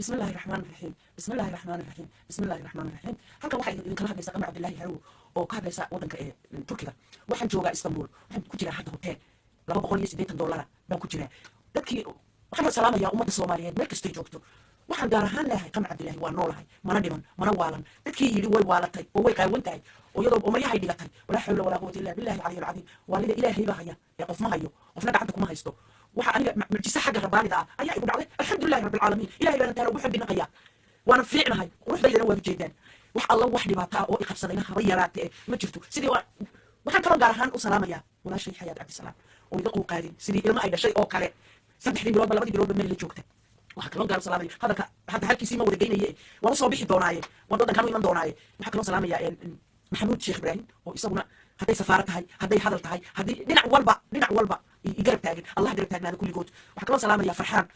بسم الله الرحمن الرحيم بسم الله الرحمن الرحيم بسم الله الرحمن الرحيم halkan waxa idin kala hadlaysaa qamar Cabdullaahi Harow oo ka hadlaysa wadanka Turkiga waxaan joogaa Istanbul waxaan ku jiraa hadda hotel $280 baan ku jiraa dadkii waxaan salaamayaa ummadda Soomaaliyeed meel kasta joogto waxaan gaar ahaan leeyahay qamar Cabdullaahi waa noolahay mana dhiman mana waalan dadkii yiri way waalatay oo way qaawantahay oo iyadoo umaryahay dhigatay walaa hawla walaa quwwata illa billahi al-aliyyil azim walida ilaahay baa haya ee qof ma hayo qofna gacanta kuma haysto waxa aniga mucjisa xagga rabbaanida ah ayaa igu dhacday alxamdulillahi rabbil caalamiin ilaahay baan taana ugu xubin qaya وانا فيعناhay quruxdaydana waa jeedaan wax alla wax dhibaato ah oo i qabsadayna haba yaraatee ma jirto sidii waxaan kala gaar ahaan u salaamayaa walaashay Xayaat Cabdisalaam oo iga quu qaadin sidii ilmo ay dhashay oo kale 3 bilood ba 2 bilood meel la joogtay waxa kala gaar salaamay hadda halkiisii ma wada geynayay waan soo bixi doonaaye waan wadankan u iman doonaaye waxa kala salaamayaa maxamuud sheekh ibraahim oo isaguna haday safaarad tahay haday hadal tahay haday dhinac walba i garab taagan allah garab taagnaada kulligood waxa kala salaamayaa farxaan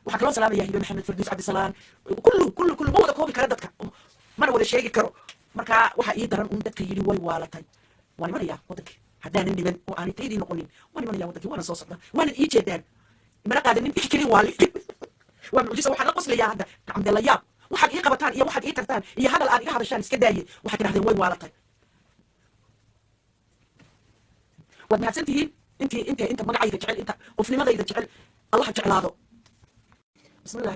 waxa kala salaamayaa hibe maxamed farduus cabdisalaam kullu ma wada koobi kara dadka mana wada sheegi karo marka waxa ii daran dadka yiri way waalatay waan imanaya wadanka haddaanan dhiban oo aanay taydii noqonin waan imanaya wadanka waana soo socdaa waana ii jeedaan mana qaadanin fikrin waali waan muujisa waxaan la qoslayaa hadda Cabdullaahi waxaad ii qabataan iyo waxaad ii tartaan iyo hadal aad iga hadashaan iska daayay waxaad tirahdeen way waalatay waad mahadsantihiin inta magacayga jecel inta qofnimadayda jecel allah jeclaado بسم الله